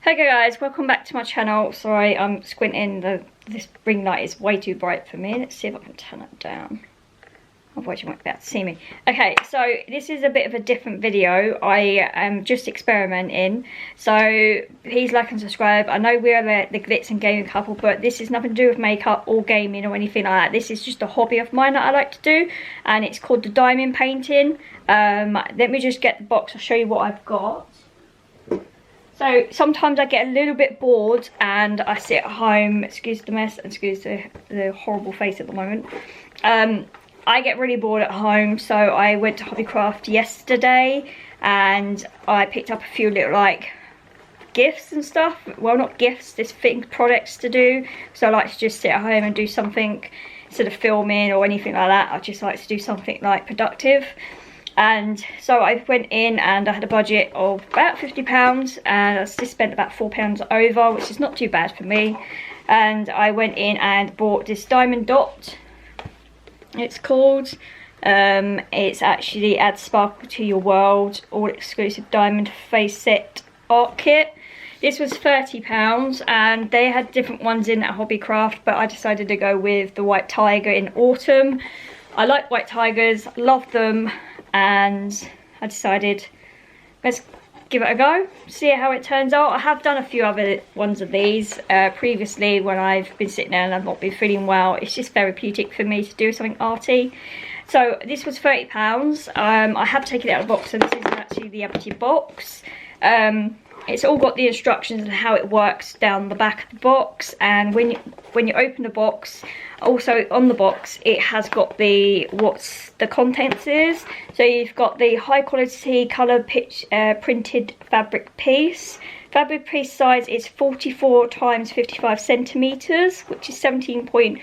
Hey guys, welcome back to my channel. Sorry, I'm squinting. This ring light is way too bright for me. Let's see if I can turn it down. Otherwise you won't be able to see me. Okay, so this is a bit of a different video. I am just experimenting. So please like and subscribe. I know we're the glitz and gaming couple, but this is nothing to do with makeup or gaming or anything like that. This is just a hobby of mine that I like to do, and it's called the diamond painting. Let me just get the box. I'll show you what I've got. So sometimes I get a little bit bored and I sit at home, excuse the mess and excuse the horrible face at the moment. I get really bored at home, so I went to Hobbycraft yesterday and I picked up a few little like gifts and stuff. Well, not gifts, just products to do. So I like to just sit at home and do something instead of filming or anything like that. I just like to do something like productive. And so I went in and I had a budget of about £50 and I just spent about £4 over, which is not too bad for me. And I went in and bought this diamond dot, it's called. It's actually adds sparkle to your world, all exclusive diamond face set art kit. This was £30 and they had different ones in at Hobbycraft, but I decided to go with the White Tiger in autumn. I like White Tigers, love them. And I decided, let's give it a go, see how it turns out. I have done a few other ones of these previously when I've been sitting there and I've not been feeling well. It's just therapeutic for me to do something arty. So this was £30. I have taken it out of the box, and this is actually the empty box. It's all got the instructions on how it works down the back of the box, and when you open the box, also on the box it has got what's the contents is. So you've got the high quality colour printed fabric piece. Fabric piece size is 44 times 55 centimetres, which is 17.3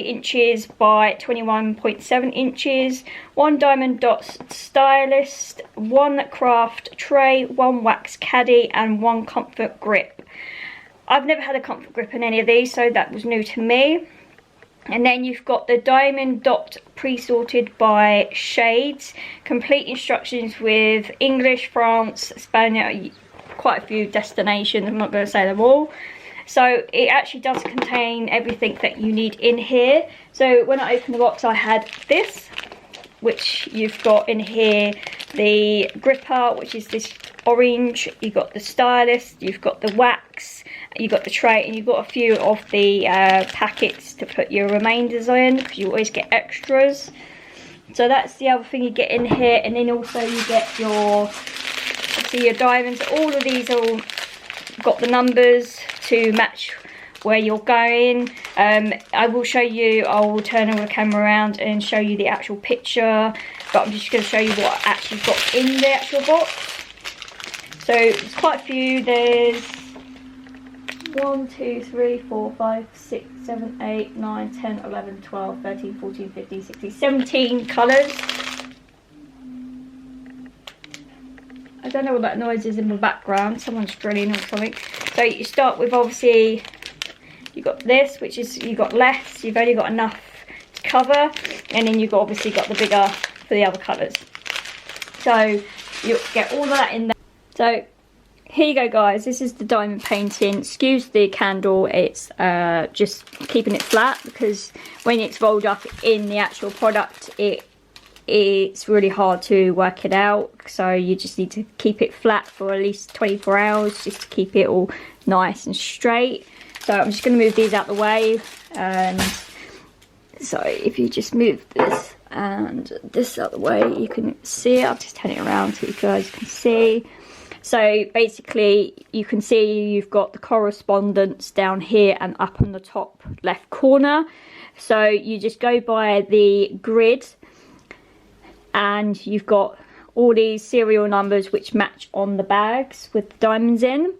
inches by 21.7 inches. 1 diamond dot stylist, 1 craft tray, 1 wax caddy and 1 comfort grip. I've never had a comfort grip in any of these, so that was new to me. And then you've got the diamond dot pre-sorted by shades, complete instructions with English, France, Spanish, quite a few destinations. I'm not going to say them all. So it actually does contain everything that you need in here. So when I opened the box, I had this, which you've got in here, the gripper, which is this orange. You've got the stylist, you've got the wax, you've got the tray, and you've got a few of the packets to put your remainders in, because you always get extras. So that's the other thing you get in here. And then also you get your diamonds. All of these all got the numbers to match where you're going. I will show you, I will turn the camera around and show you the actual picture, but I'm just going to show you what I actually got in the actual box. So there's quite a few. There's 1, 2, 3, 4, 5, 6, 7, 8, 9, 10, 11, 12, 13, 14, 15, 16, 17 colours. I don't know what that noise is in the background, someone's drilling or something. So you start with, obviously, you've got this, which is, you've got less, you've only got enough to cover, and then you've obviously got the bigger for the other colours. So you get all of that in there. So here you go guys, this is the diamond painting. Excuse the candle, it's just keeping it flat, because when it's rolled up in the actual product, it's really hard to work it out. So you just need to keep it flat for at least 24 hours just to keep it all nice and straight. So I'm just going to move these out the way. And so if you just move this and this out the way, you can see it. I'll just turn it around so you guys can see. So basically you can see you've got the correspondence down here and up on the top left corner. So you just go by the grid, and you've got all these serial numbers which match on the bags with the diamonds in.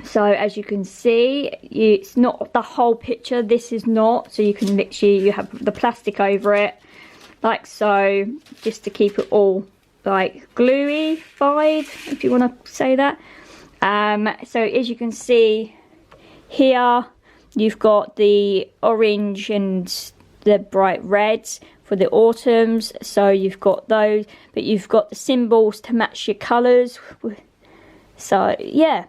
So as you can see, it's not the whole picture, this is not, so you can literally, you have the plastic over it like so, just to keep it all like gluey-fied, if you want to say that. So as you can see here, you've got the orange and the bright reds for the autumns, so you've got those, but you've got the symbols to match your colours. So yeah,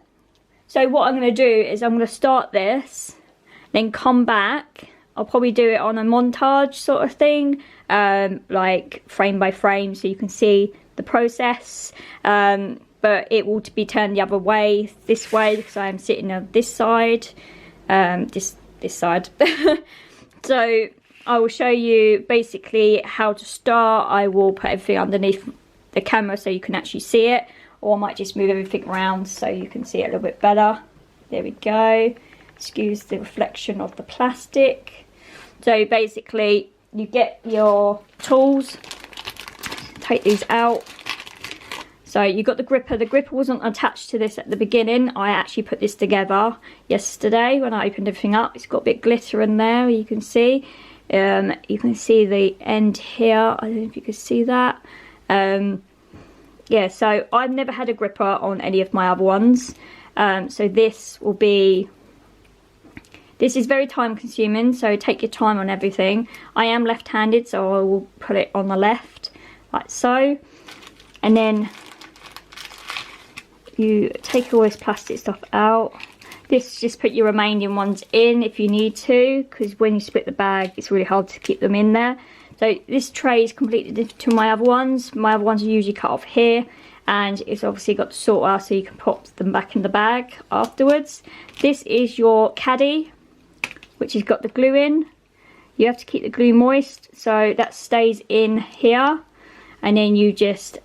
So what I'm going to do is I'm going to start this, then come back. I'll probably do it on a montage sort of thing, like frame by frame, so you can see the process. But it will be turned the other way, this way, because I am sitting on this side, this side. So I will show you basically how to start. I will put everything underneath the camera so you can actually see it, or I might just move everything around so you can see it a little bit better. There we go. Excuse the reflection of the plastic. So basically you get your tools, take these out. So you got the gripper. The gripper wasn't attached to this at the beginning. I actually put this together yesterday when I opened everything up. It's got a bit of glitter in there, you can see. You can see the end here. I don't know if you can see that. Yeah, so I've never had a gripper on any of my other ones. So this is very time consuming, so take your time on everything. I am left-handed, so I will put it on the left, like so. And then you take all this plastic stuff out. This, just put your remaining ones in if you need to, because when you split the bag, it's really hard to keep them in there. So this tray is completely different to my other ones. My other ones are usually cut off here, and it's obviously got the sorter so you can pop them back in the bag afterwards. This is your caddy, which has got the glue in. You have to keep the glue moist, so that stays in here, and then you just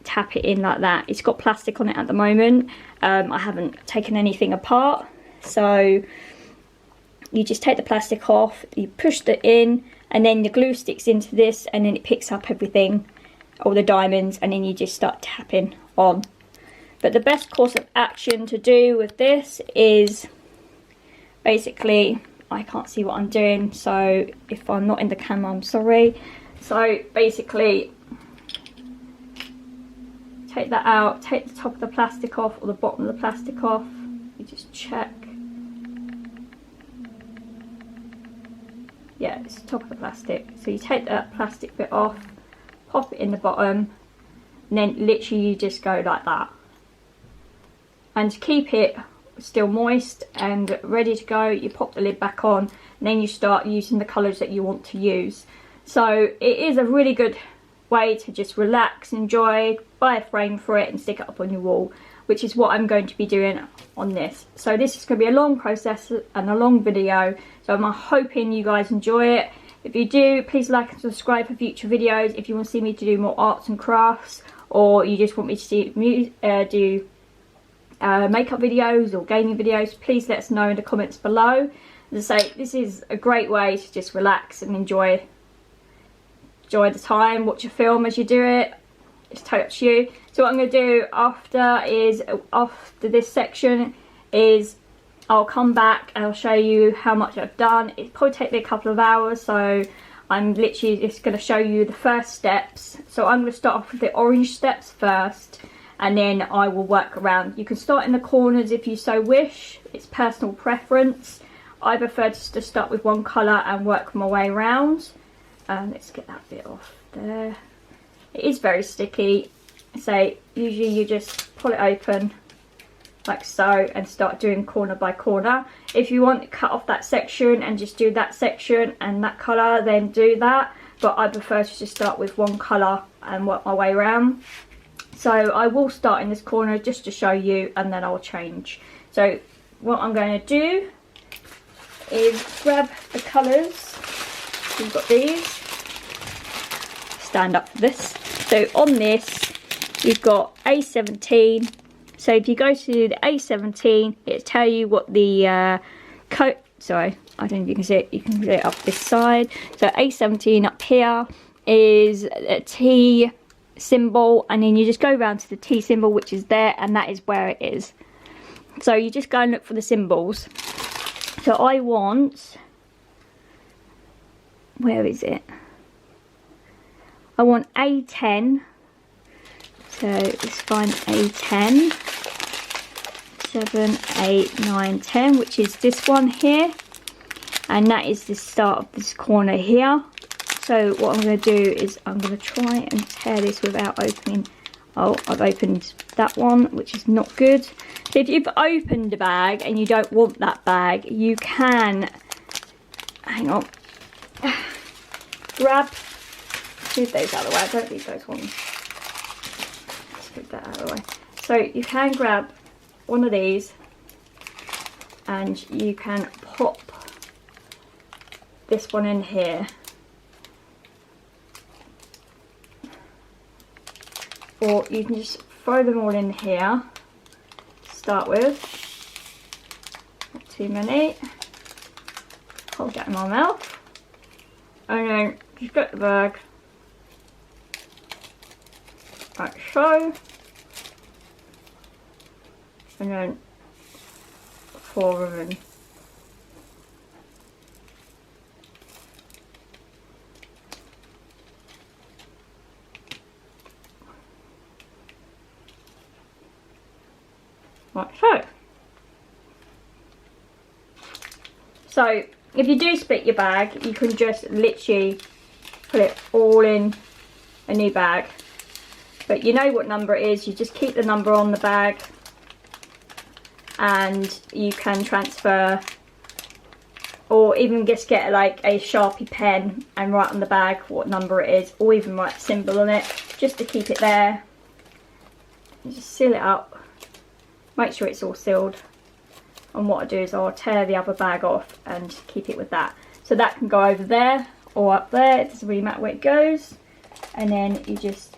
tap it in like that. It's got plastic on it at the moment. I haven't taken anything apart, so you just take the plastic off, you push it in, and then the glue sticks into this, and then it picks up everything, all the diamonds, and then you just start tapping on. But the best course of action to do with this is basically, I can't see what I'm doing, so if I'm not in the camera, I'm sorry. So basically, take that out, take the top of the plastic off, or the bottom of the plastic off. You just check. Yeah, it's the top of the plastic. So you take that plastic bit off, pop it in the bottom, and then literally you just go like that. And to keep it still moist and ready to go, you pop the lid back on, and then you start using the colours that you want to use. So it is a really good way to just relax, enjoy, buy a frame for it and stick it up on your wall, which is what I'm going to be doing on this. So this is going to be a long process and a long video, so I'm hoping you guys enjoy it. If you do, please like and subscribe for future videos. If you want to see me to do more arts and crafts, or you just want me to do makeup videos or gaming videos, please let us know in the comments below. As I say, this is a great way to just relax and enjoy the time, watch a film as you do it. It's totally up to you. So what I'm going to do after this section is I'll come back and I'll show you how much I've done. It'll probably take me a couple of hours, so I'm literally just going to show you the first steps. So I'm going to start off with the orange steps first, and then I will work around. You can start in the corners if you so wish. It's personal preference. I prefer just to start with one colour and work my way around. Let's get that bit off there. It is very sticky, so usually you just pull it open like so and start doing corner by corner. If you want to cut off that section and just do that section and that colour, then do that, but I prefer to just start with one colour and work my way around. So I will start in this corner just to show you, and then I'll change. So what I'm going to do is grab the colours. We've got these. Stand up for this. So on this, you've got A17. So if you go to the A17, it'll tell you what the coat. Sorry, I don't know if you can see it. You can see it up this side. So A17 up here is a T symbol, and then you just go around to the T symbol, which is there, and that is where it is. So you just go and look for the symbols. So I want, where is it? I want A10. So let's find A10. 7, 8, 9, 10, which is this one here. And that is the start of this corner here. So what I'm going to do is I'm going to try and tear this without opening Oh, I've opened that one, which is not good. So if you've opened a bag and you don't want that bag, you can, hang on, grab, move those out of the way. I don't need those ones. Let's move that out of the way. So you can grab one of these and you can pop this one in here. Or you can just throw them all in here to start with. Not too many. Hold that in my mouth. And then just get the bag. Like so. And then 4 of them. Like so. So if you do split your bag, you can just literally put it all in a new bag. But you know what number it is, you just keep the number on the bag and you can transfer, or even just get like a Sharpie pen and write on the bag what number it is, or even write a symbol on it just to keep it there. You just seal it up. Make sure it's all sealed, and what I do is I'll tear the other bag off and keep it with that. So that can go over there or up there, it doesn't really matter where it goes. And then you just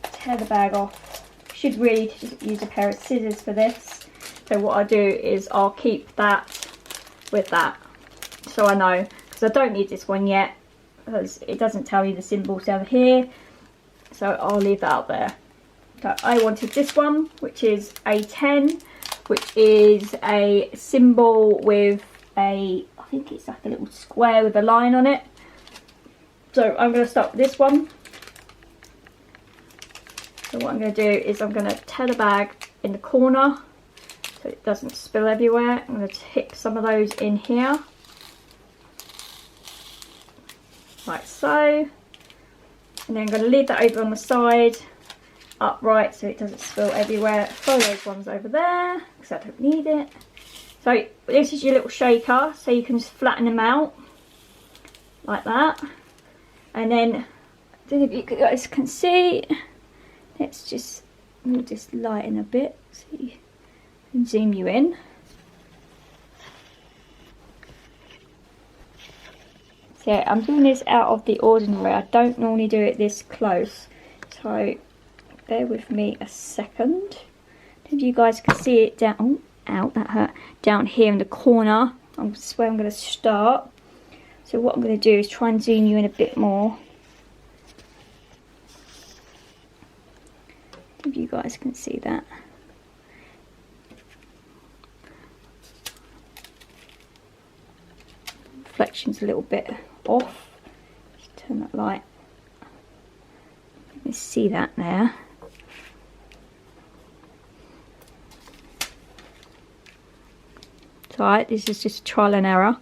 tear the bag off. You should really just use a pair of scissors for this. So what I do is I'll keep that with that, so I know, because I don't need this one yet because it doesn't tell you the symbols down here, so I'll leave that out there. So I wanted this one, which is a 10, which is a symbol with a, I think it's like a little square with a line on it. So I'm going to start with this one. So what I'm going to do is I'm going to tear the bag in the corner so it doesn't spill everywhere. I'm going to tip some of those in here, like so. And then I'm going to leave that over on the side, upright, so it doesn't spill everywhere. Throw those ones over there because I don't need it. So this is your little shaker, so you can just flatten them out like that. And then, I don't know if you guys can see, we'll just lighten a bit so you can zoom you in. So yeah, I'm doing this out of the ordinary. I don't normally do it this close, so bear with me a second. If you guys can see it down, oh, ow, that hurt, down here in the corner, that's where I'm going to start. So what I'm going to do is try and zoom you in a bit more. If you guys can see that. Reflection's a little bit off. Just turn that light. Let me see that there. It's alright, this is just trial and error.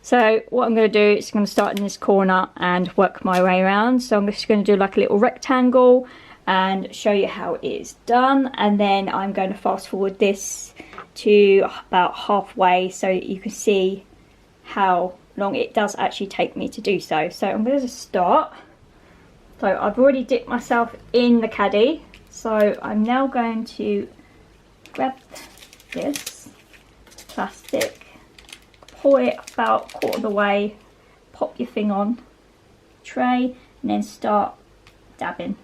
So what I'm going to do is I'm going to start in this corner and work my way around. So I'm just going to do like a little rectangle and show you how it is done, and then I'm going to fast forward this to about halfway so you can see how long it does actually take me to do so. So I'm going to just start. So I've already dipped myself in the caddy, so I'm now going to grab this plastic, pull it about a quarter of the way, pop your thing on tray, and then start dabbing.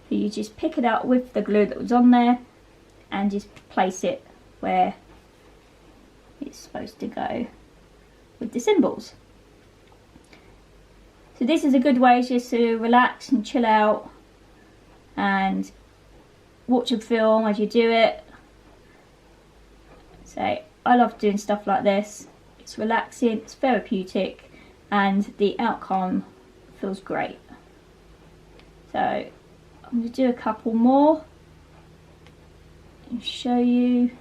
So you just pick it up with the glue that was on there and just place it where it's supposed to go with the symbols. So this is a good way just to relax and chill out and watch a film as you do it. So I love doing stuff like this. It's relaxing, it's therapeutic, and the outcome feels great. So I'm going to do a couple more and show you.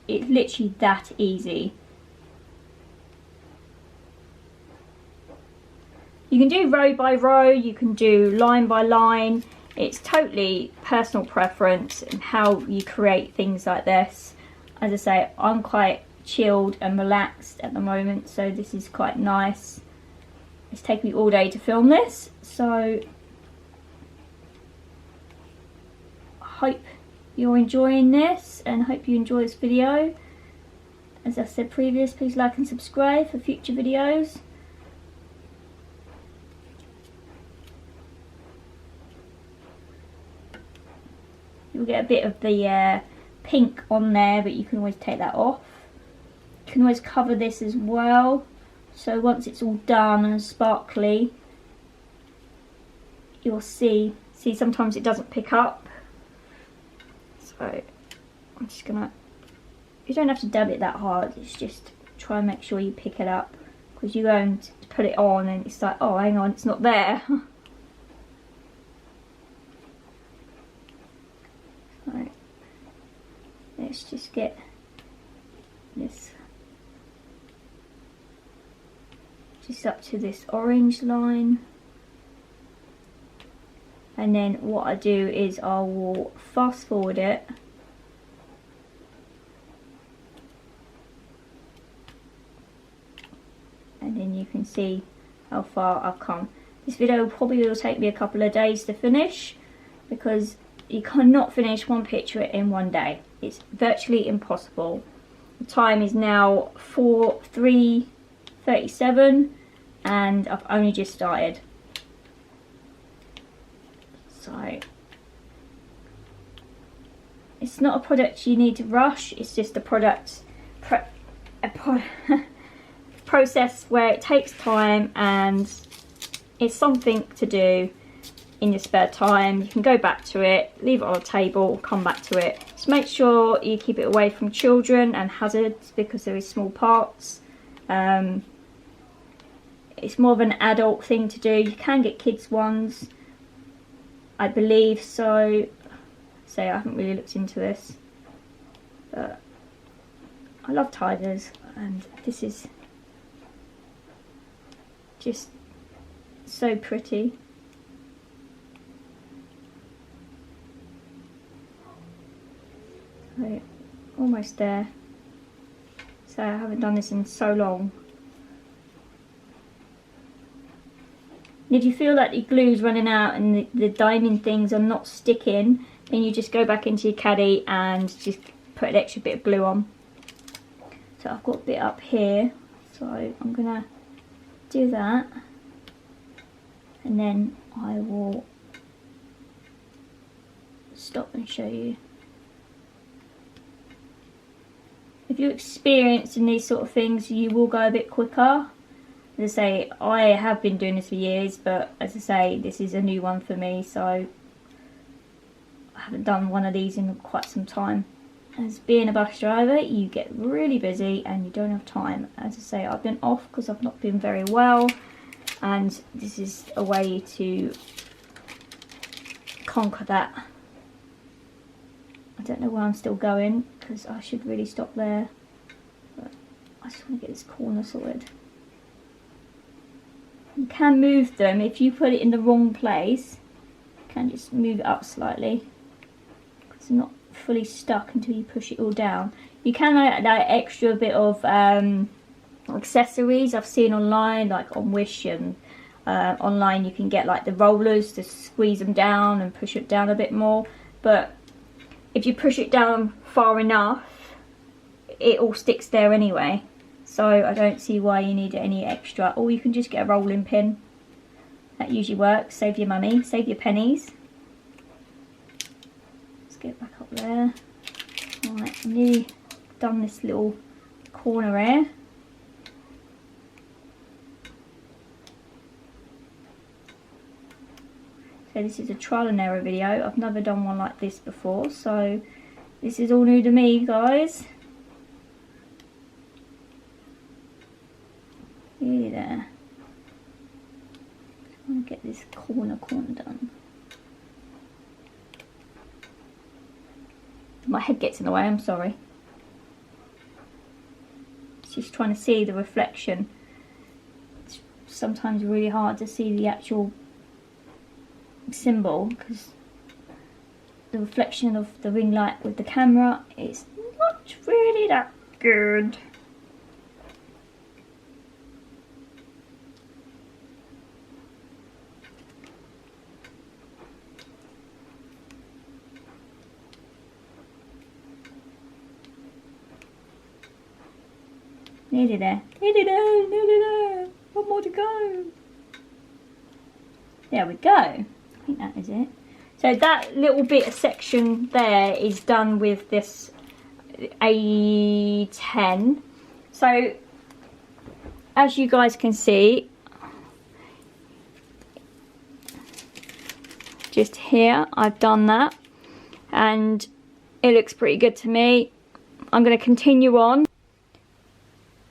It literally that easy. You can do row by row, you can do line by line. It's totally personal preference and how you create things like this. As I say, I'm quite chilled and relaxed at the moment, so this is quite nice. It's taken me all day to film this, so I hope you're enjoying this and hope you enjoy this video. As I said previous, please like and subscribe for future videos. You'll get a bit of the pink on there, but you can always take that off. You can always cover this as well, so once it's all done and sparkly, you'll see sometimes it doesn't pick up, so I'm just gonna, you don't have to dab it that hard, it's just try and make sure you pick it up, because you go and put it on and it's like, oh hang on, it's not there. So let's just get this just up to this orange line, and then what I do is I will fast forward it and then you can see how far I've come. This video probably will take me a couple of days to finish, because you cannot finish one picture in one day. It's virtually impossible. The time is now 3:37 and I've only just started. So it's not a product you need to rush, it's just a process where it takes time and it's something to do in your spare time. You can go back to it, leave it on a table, come back to it. Just make sure you keep it away from children and hazards, because there is small parts. It's more of an adult thing to do. You can get kids ones, I believe, so I haven't really looked into this, but I love tigers and this is just so pretty. So, almost there. So I haven't done this in so long. And if you feel like the glue's running out and the diamond things are not sticking, then you just go back into your caddy and just put an extra bit of glue on. So I've got a bit up here, so I'm gonna do that, and then I will stop and show you. If you're experienced in these sort of things, you will go a bit quicker. As I say, I have been doing this for years, but as I say, this is a new one for me, so I haven't done one of these in quite some time. As being a bus driver, you get really busy and you don't have time. As I say, I've been off because I've not been very well, and this is a way to conquer that. I don't know where I'm still going, because I should really stop there, but I just want to get this corner sorted. You can move them if you put it in the wrong place. You can just move it up slightly, because it's not fully stuck until you push it all down. You can add that extra bit of accessories I've seen online, like on Wish, and online you can get like the rollers to squeeze them down and push it down a bit more, but if you push it down far enough, it all sticks there anyway. So I don't see why you need any extra. Or you can just get a rolling pin. That usually works. Save your money, save your pennies. Let's get back up there. Right, I've nearly done this little corner here. So this is a trial and error video. I've never done one like this before, so this is all new to me, guys. Nearly there. I want to get this corner done. My head gets in the way, I'm sorry. It's just trying to see the reflection. It's sometimes really hard to see the actual symbol because the reflection of the ring light with the camera is not really that good. Nearly there, nearly there, nearly there. One more to go. There we go. I think that is it. So that little bit of section there is done with this A10. So as you guys can see, just here I've done that and it looks pretty good to me. I'm going to continue on.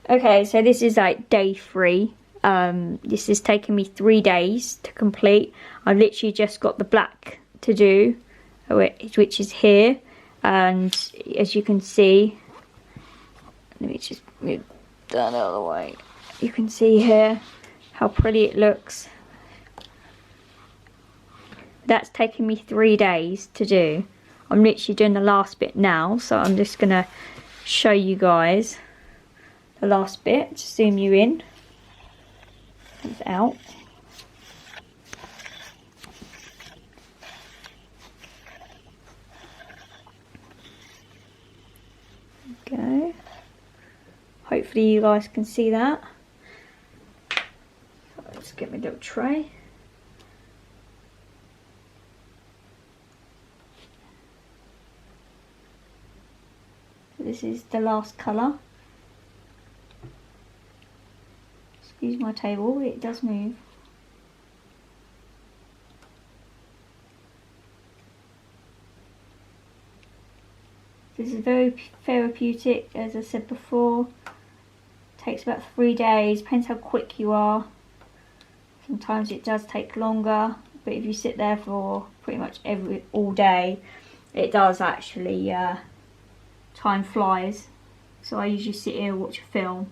Okay, so this is like day 3. This has taken me 3 days to complete. I've literally just got the black to do, which is here, and as you can see, let me just move that out of the way. You can see here how pretty it looks. That's taken me 3 days to do. I'm literally doing the last bit now, so I'm just gonna show you guys the last bit. Just zoom you in. It's out. Go. Hopefully you guys can see that. Let's get my little tray. So this is the last colour. Excuse my table, it does move. This is very therapeutic, as I said before. Takes about 3 days, depends how quick you are. Sometimes it does take longer, but if you sit there for pretty much all day, it does actually, time flies. So I usually sit here and watch a film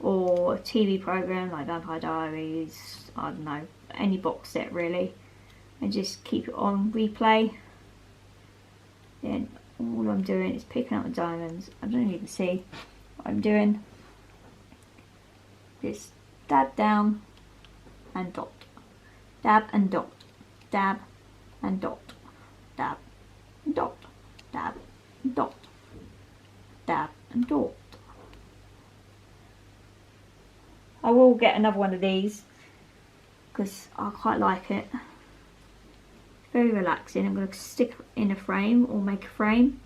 or a TV program like Vampire Diaries, I don't know, any box set really, and just keep it on replay. Then all I'm doing is picking up the diamonds. I don't even see what I'm doing. Just dab down and dot, dab and dot, dab and dot, dab and dot, dab and dot, dab and dot. I will get another one of these because I quite like it. Very relaxing. I'm going to stick in a frame or make a frame.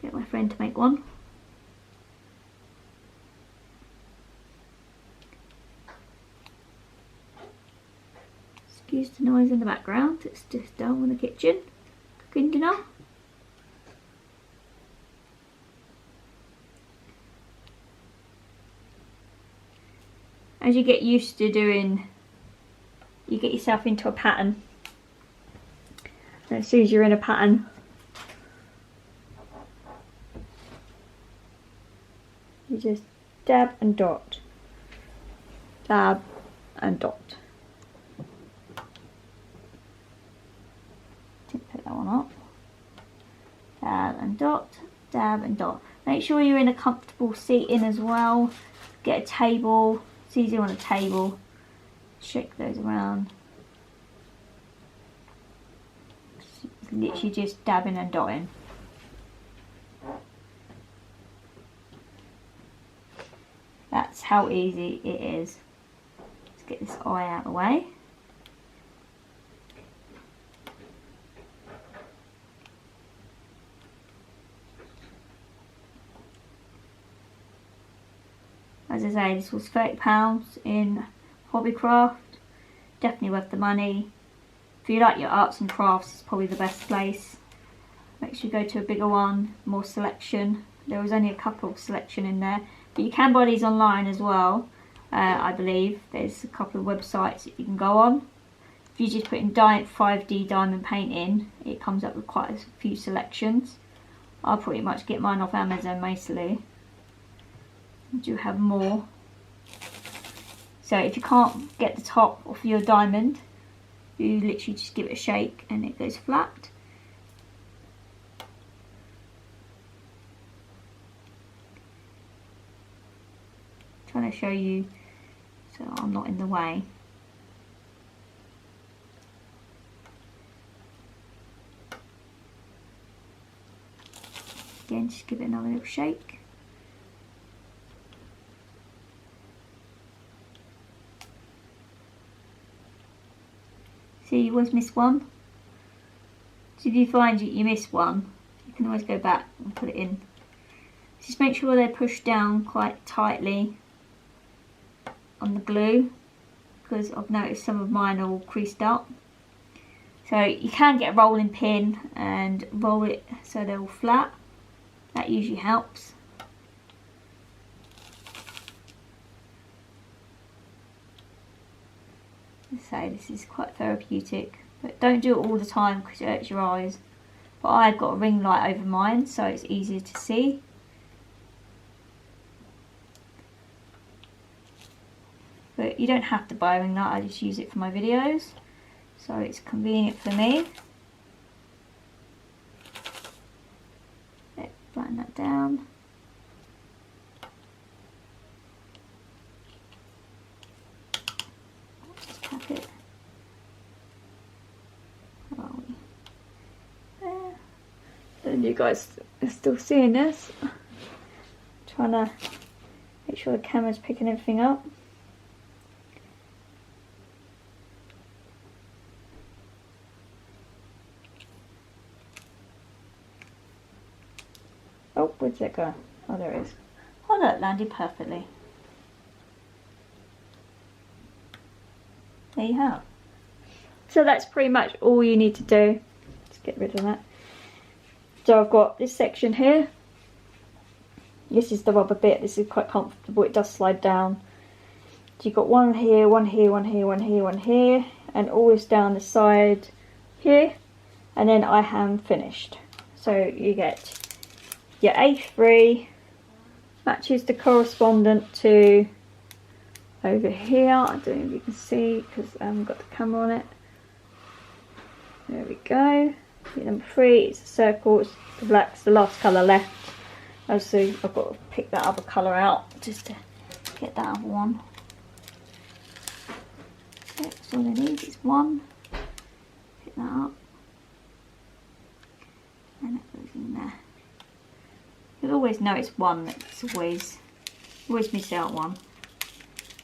Get my friend to make one. Excuse the noise in the background. It's just down in the kitchen cooking dinner. As you get used to doing, you get yourself into a pattern. And as soon as you're in a pattern, you just dab and dot, dab and dot. Pick that one up. Dab and dot, dab and dot. Make sure you're in a comfortable seating as well. Get a table. It's easier on a table. Shake those around. It's literally just dabbing and dotting. That's how easy it is. Let's get this eye out of the way. As I say, this was £30 in Hobbycraft. Definitely worth the money. If you like your arts and crafts, it's probably the best place. Make sure you go to a bigger one, more selection. There was only a couple of selection in there. But you can buy these online as well, I believe. There's a couple of websites that you can go on. If you just put in 5D diamond painting, it comes up with quite a few selections. I'll pretty much get mine off Amazon mostly. I do have more. So if you can't get the top off your diamond, you literally just give it a shake and it goes flat. Trying to show you so I'm not in the way. Again, just give it another little shake. See, you always miss one. So if you find you miss one, you can always go back and put it in. Just make sure they're pushed down quite tightly on the glue, because I've noticed some of mine are all creased up. So you can get a rolling pin and roll it so they're all flat. That usually helps. So this is quite therapeutic, but don't do it all the time because it hurts your eyes. But I've got a ring light over mine, so it's easier to see. But you don't have to buy a ring light, I just use it for my videos, so it's convenient for me. Let's flatten that down. Just tap it. Where are we? There. And you guys are still seeing this. Trying to make sure the camera's picking everything up. Oh, where'd that go? Oh, there it is. Oh, look, landed perfectly. There you have. So that's pretty much all you need to do. Let's get rid of that. So I've got this section here. This is the rubber bit. This is quite comfortable. It does slide down. So you've got one here, one here, one here, one here, one here, and always down the side here. And then I am finished. So you get your A3, matches the correspondent to over here. I don't know if you can see because I haven't got the camera on it. There we go. Number 3, it's a circle, it's the black's the last colour left. Obviously I've got to pick that other colour out just to get that other one. So that's all I need is one. Pick that up. And that goes in there. You'll always know it's one, that's always miss out one.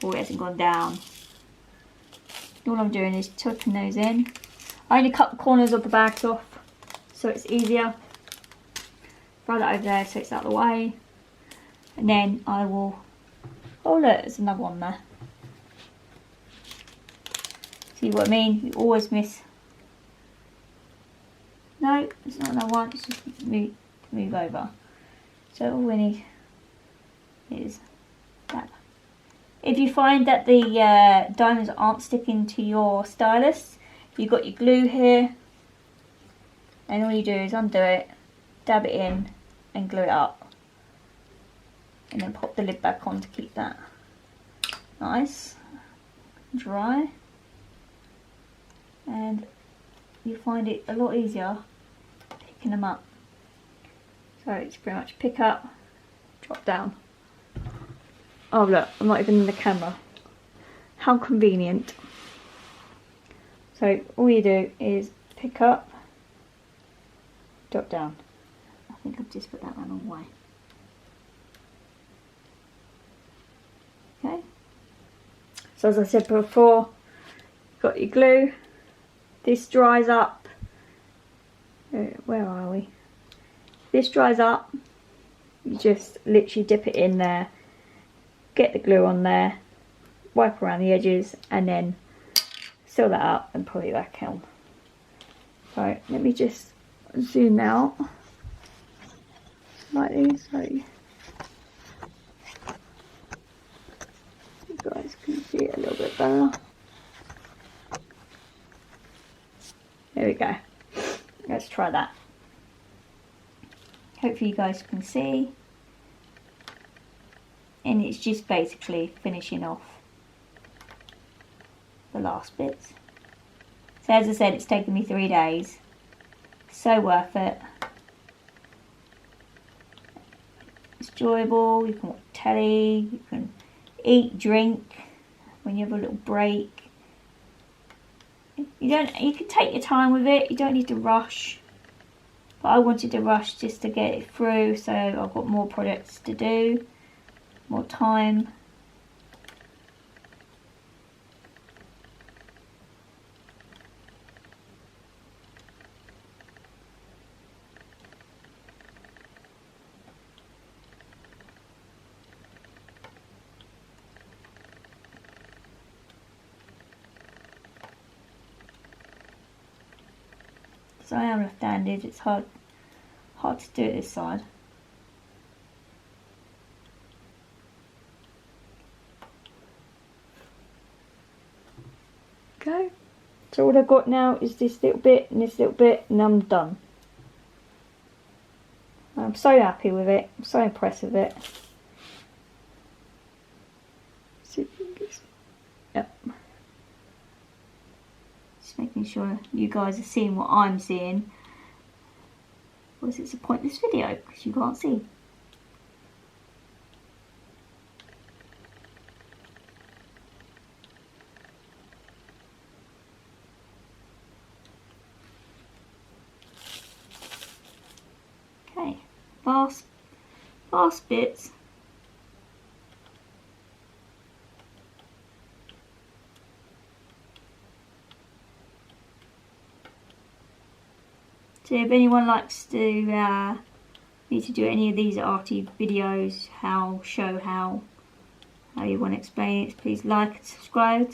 Or it hasn't gone down. All I'm doing is tucking those in. I only cut the corners of the bags off so it's easier. Throw that over there so it's out of the way. And then I will, oh look, there's another one there. See what I mean? You always miss. No, it's not another one, it's just move over. So all we need is that. If you find that the diamonds aren't sticking to your stylus, you've got your glue here, and all you do is undo it, dab it in, and glue it up, and then pop the lid back on to keep that nice, dry, and you find it a lot easier picking them up. So it's pretty much pick up, drop down. Oh look, I'm not even in the camera. How convenient. So all you do is pick up, drop down. I think I've just put that one on way. Okay. So as I said before, got your glue. This dries up. Where are we? This dries up. You just literally dip it in there. Get the glue on there, wipe around the edges, and then seal that up and put it back on. So let me just zoom out like this so you guys can see it a little bit better. There we go. Let's try that. Hopefully you guys can see. and it's just basically finishing off the last bits. So as I said, it's taken me 3 days. So worth it. It's enjoyable. You can watch telly, you can eat, drink when you have a little break. You can take your time with it. You don't need to rush. But I wanted to rush just to get it through, so I've got more projects to do, more time. So I am left-handed, it's hard to do it this side. Okay, so all I've got now is this little bit and this little bit, and I'm done. I'm so happy with it, I'm so impressed with it. Yep. Just making sure you guys are seeing what I'm seeing. Otherwise it's a pointless video because you can't see. Okay, last bits. So if anyone likes to me to do any of these arty videos, show how you want to explain it, please like and subscribe.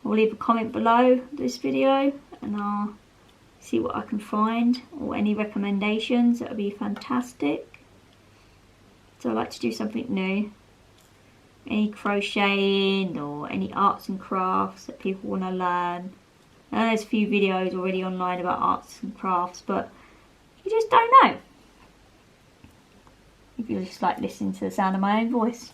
Or leave a comment below this video and I'll see what I can find, or any recommendations. That would be fantastic. So I like to do something new. Any crocheting or any arts and crafts that people want to learn. I know there's a few videos already online about arts and crafts, but you just don't know. If you just like listening to the sound of my own voice.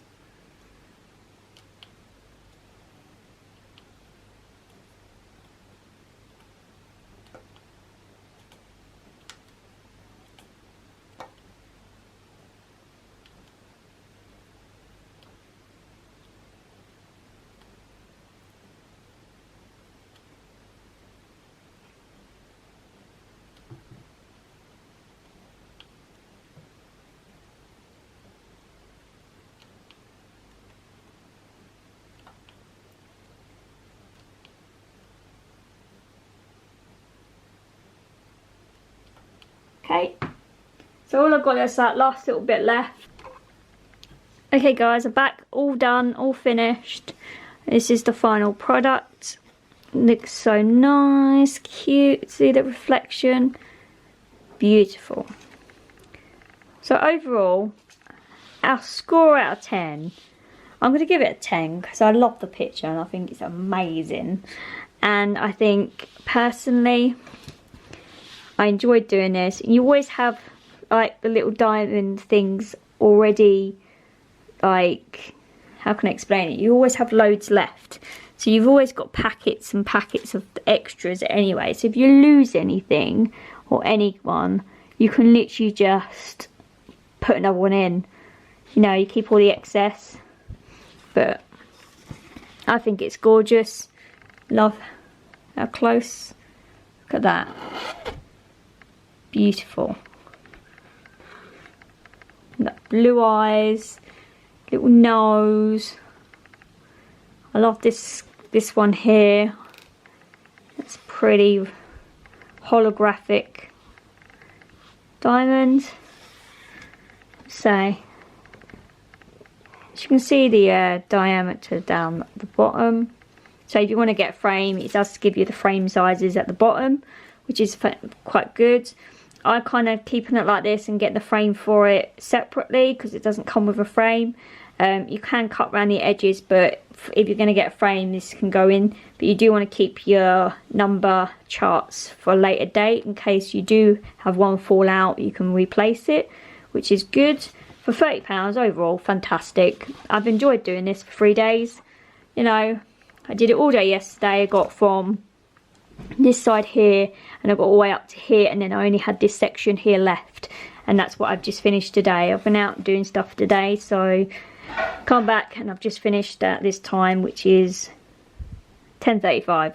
Okay, so all I've got is that last little bit left. Okay guys, I'm back, all done, all finished. This is the final product. Looks so nice, cute, see the reflection, beautiful. So overall, our score out of 10, I'm going to give it a 10 because I love the picture and I think it's amazing. And I think personally, I enjoyed doing this. You always have like the little diamond things already, like, how can I explain it? You always have loads left. So you've always got packets and packets of extras anyway. So if you lose anything or anyone, you can literally just put another one in. You know, you keep all the excess. But I think it's gorgeous. Love how close. Look at that. Beautiful. Blue eyes, little nose. I love this one here. It's pretty holographic diamond. So as you can see the diameter down at the bottom. So if you want to get a frame, it does give you the frame sizes at the bottom, which is quite good. I kind of keeping it like this and get the frame for it separately because it doesn't come with a frame. You can cut around the edges, but if you're going to get a frame, this can go in. But you do want to keep your number charts for a later date in case you do have one fall out. You can replace it, which is good. for £30 overall, fantastic. I've enjoyed doing this for 3 days. You know, I did it all day yesterday. I got from this side here and I got all the way up to here, and then I only had this section here left, and that's what I've just finished today. I've been out doing stuff today, so come back and I've just finished at this time, which is 10:35.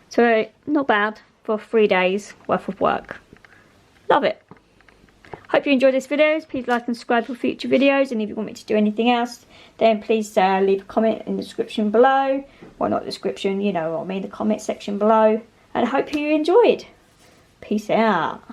So not bad for 3 days worth of work. Love it. Hope you enjoyed this video. Please like and subscribe for future videos, and if you want me to do anything else, then please leave a comment in the description below. Well, not description, you know what I mean, the comment section below. And I hope you enjoyed. Peace out.